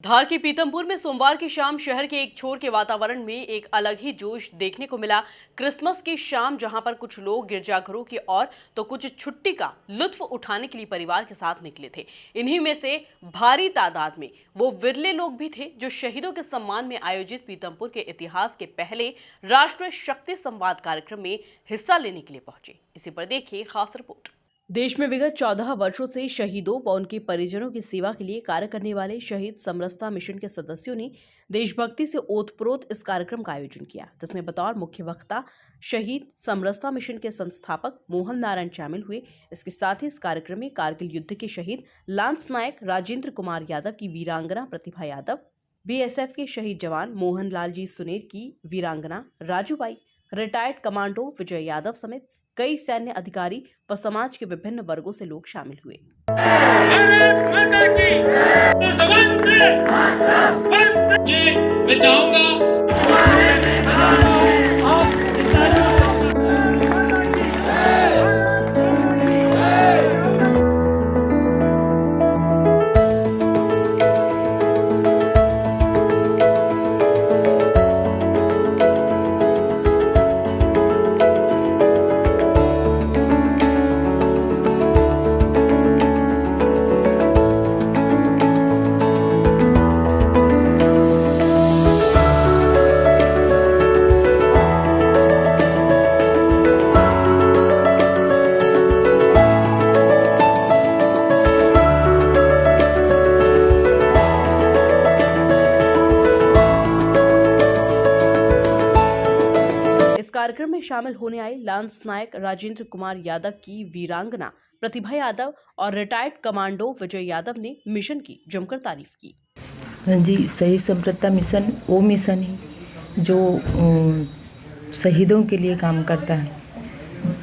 धार के पीतमपुर में सोमवार की शाम शहर के एक छोर के वातावरण में एक अलग ही जोश देखने को मिला। क्रिसमस की शाम जहां पर कुछ लोग गिरजाघरों की ओर तो कुछ छुट्टी का लुत्फ उठाने के लिए परिवार के साथ निकले थे। इन्हीं में से भारी तादाद में वो विरले लोग भी थे जो शहीदों के सम्मान में आयोजित पीतमपुर के इतिहास के पहले राष्ट्रीय शक्ति संवाद कार्यक्रम में हिस्सा लेने के लिए पहुंचे। इसी पर देखिए खास रिपोर्ट। देश में विगत 14 वर्षों से शहीदों व उनके परिजनों की सेवा के लिए कार्य करने वाले शहीद समरसता मिशन के सदस्यों ने देशभक्ति से ओतप्रोत इस कार्यक्रम का आयोजन किया, जिसमें बतौर मुख्य वक्ता शहीद समरसता मिशन के संस्थापक मोहन नारायण शामिल हुए। इसके साथ ही इस कार्यक्रम में कारगिल युद्ध के शहीद लांस नायक राजेंद्र कुमार यादव की वीरांगना प्रतिभा यादव, बीएसएफ के शहीद जवान मोहन लाल जी सुनेर की वीरांगना राजूबाई, रिटायर्ड कमांडो विजय यादव समेत कई सैन्य अधिकारी व समाज के विभिन्न वर्गों से लोग शामिल हुए। कार्यक्रम में शामिल होने आए लांस नायक राजेंद्र कुमार यादव की वीरांगना प्रतिभा यादव और रिटायर्ड कमांडो विजय यादव ने मिशन की जमकर तारीफ की। हाँ जी, शहीद समरसता मिशन वो मिशन है जो शहीदों के लिए काम करता है।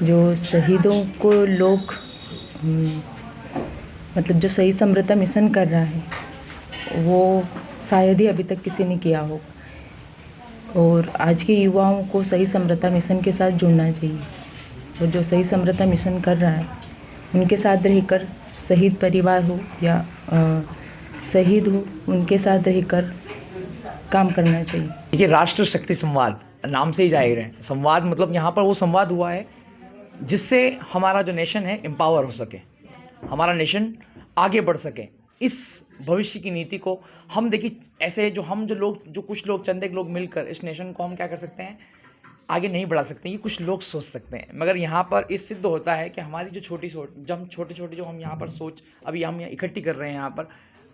जो शहीदों को लोग मतलब जो शहीद समरसता मिशन कर रहा है वो शायद ही अभी तक किसी ने किया हो, और आज के युवाओं को शहीद समरसता मिशन के साथ जुड़ना चाहिए। और जो शहीद समरसता मिशन कर रहा है उनके साथ रहकर, शहीद परिवार हो या शहीद हो, उनके साथ रहकर काम करना चाहिए। ये राष्ट्रीय शक्ति संवाद नाम से ही जाहिर है। संवाद मतलब यहाँ पर वो संवाद हुआ है जिससे हमारा जो नेशन है एम्पावर हो सके, हमारा नेशन आगे बढ़ सके। इस भविष्य की नीति को हम देखिए, ऐसे जो कुछ लोग चंद एक लोग मिलकर इस नेशन को हम क्या कर सकते हैं, आगे नहीं बढ़ा सकते। ये कुछ लोग सोच सकते हैं, मगर यहाँ पर इस सिद्ध होता है कि हमारी जो छोटी सोच, जब हम छोटे जो हम यहाँ पर सोच अभी हम इकट्ठी कर रहे हैं, यहाँ पर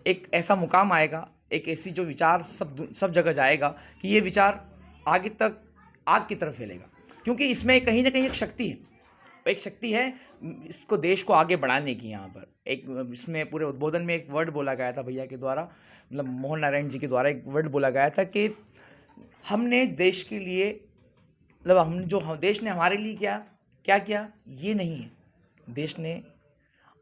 एक ऐसा मुकाम आएगा, एक ऐसी जो विचार सब जगह जाएगा कि ये विचार आगे तक आग की तरफ फैलेगा। क्योंकि इसमें कहीं ना कहीं एक शक्ति है इसको, देश को आगे बढ़ाने की। यहाँ पर एक इसमें पूरे उद्बोधन में एक वर्ड बोला गया था भैया के द्वारा, मतलब मोहन नारायण जी के द्वारा एक वर्ड बोला गया था कि हमने देश के लिए, मतलब देश ने हमारे लिए क्या किया ये नहीं है, देश ने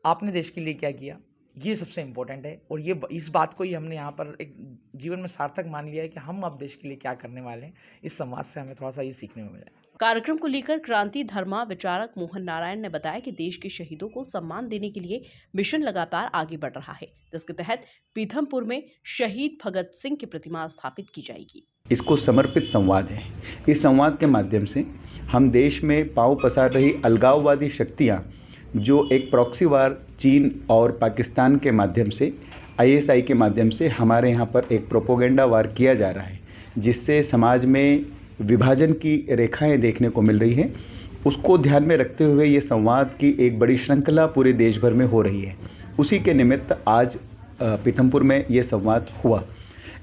आपने देश के लिए क्या किया, ये सबसे इम्पोर्टेंट है। और ये इस बात को ही हमने यहाँ पर एक जीवन में सार्थक मान लिया है कि हम अब देश के लिए क्या करने वाले हैं। इस संवाद से हमें थोड़ा सा ये सीखने में मिला। कार्यक्रम को लेकर क्रांति धर्मा विचारक मोहन नारायण ने बताया कि देश के शहीदों को सम्मान देने के लिए मिशन लगातार आगे बढ़ रहा है, जिसके तहत पीथमपुर में शहीद भगत सिंह की प्रतिमा स्थापित की जाएगी। इसको समर्पित संवाद है। इस संवाद के माध्यम से हम देश में पांव पसार रही अलगाववादी शक्तियाँ, जो एक प्रॉक्सी वार चीन और पाकिस्तान के माध्यम से, आईएसआई के माध्यम से हमारे यहाँ पर एक प्रोपोगेंडा वार किया जा रहा है, जिससे समाज में विभाजन की रेखाएं देखने को मिल रही हैं, उसको ध्यान में रखते हुए ये संवाद की एक बड़ी श्रृंखला पूरे देश भर में हो रही है। उसी के निमित्त आज पीथमपुर में ये संवाद हुआ।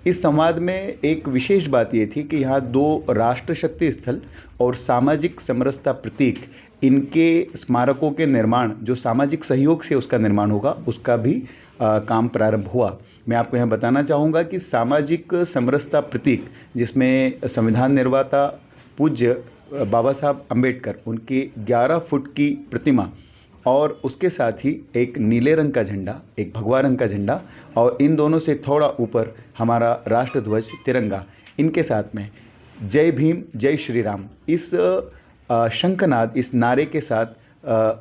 इस संवाद में एक विशेष बात ये थी कि यहाँ 2 राष्ट्र शक्ति स्थल और सामाजिक समरसता प्रतीक, इनके स्मारकों के निर्माण, जो सामाजिक सहयोग से उसका निर्माण होगा, उसका भी काम प्रारंभ हुआ। मैं आपको यहाँ बताना चाहूँगा कि सामाजिक समरसता प्रतीक, जिसमें संविधान निर्माता पूज्य बाबा साहब अम्बेडकर, उनकी 11 फुट की प्रतिमा और उसके साथ ही एक नीले रंग का झंडा, एक भगवा रंग का झंडा, और इन दोनों से थोड़ा ऊपर हमारा राष्ट्रध्वज तिरंगा, इनके साथ में जय भीम जय श्री राम, इस शंखनाद, इस नारे के साथ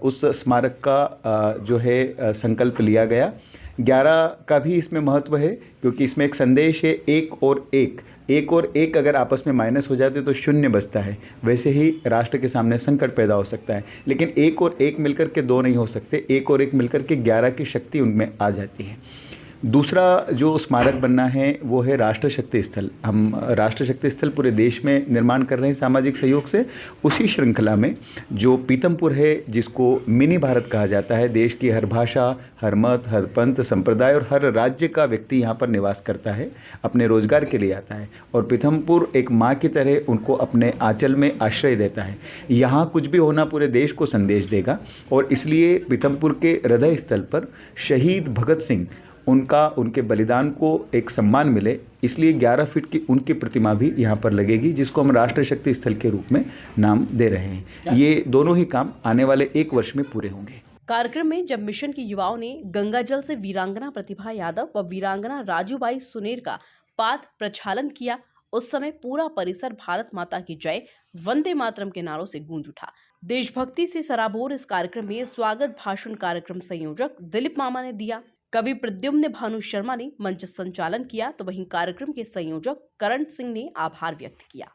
उस स्मारक का जो है संकल्प लिया गया। 11 का भी इसमें महत्व है क्योंकि इसमें एक संदेश है, एक और एक अगर आपस में माइनस हो जाते तो शून्य बचता है। वैसे ही राष्ट्र के सामने संकट पैदा हो सकता है, लेकिन एक और एक मिलकर के 2 नहीं हो सकते, एक और एक मिलकर के 11 की शक्ति उनमें आ जाती है। दूसरा जो स्मारक बनना है वो है राष्ट्र शक्ति स्थल। हम राष्ट्र शक्ति स्थल पूरे देश में निर्माण कर रहे हैं सामाजिक सहयोग से। उसी श्रृंखला में जो पीतमपुर है, जिसको मिनी भारत कहा जाता है, देश की हर भाषा, हर मत, हर पंथ, संप्रदाय और हर राज्य का व्यक्ति यहाँ पर निवास करता है, अपने रोजगार के लिए आता है और पीतमपुर एक माँ की तरह उनको अपने आंचल में आश्रय देता है। यहाँ कुछ भी होना पूरे देश को संदेश देगा और इसलिए पीतमपुर के हृदय स्थल पर शहीद भगत सिंह, उनके बलिदान को एक सम्मान मिले, इसलिए 11 फीट की उनकी प्रतिमा भी यहाँ पर लगेगी, जिसको हम राष्ट्र शक्ति स्थल के रूप में नाम दे रहे हैं। ये दोनों ही काम आने वाले 1 वर्ष में पूरे होंगे। कार्यक्रम में जब मिशन के युवाओं ने गंगा जल से वीरांगना प्रतिभा यादव व वीरांगना राजूबाई सुनेर का पाद प्रक्षालन किया, उस समय पूरा परिसर भारत माता की जय, वंदे मातरम के नारों से गूंज उठा। देशभक्ति से सराबोर इस कार्यक्रम में स्वागत भाषण कार्यक्रम संयोजक दिलीप मामा ने दिया। कवि प्रद्युम्न भानु शर्मा ने मंच संचालन किया, तो वहीं कार्यक्रम के संयोजक करण सिंह ने आभार व्यक्त किया।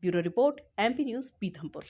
Bureau report, MP news, Pithampur.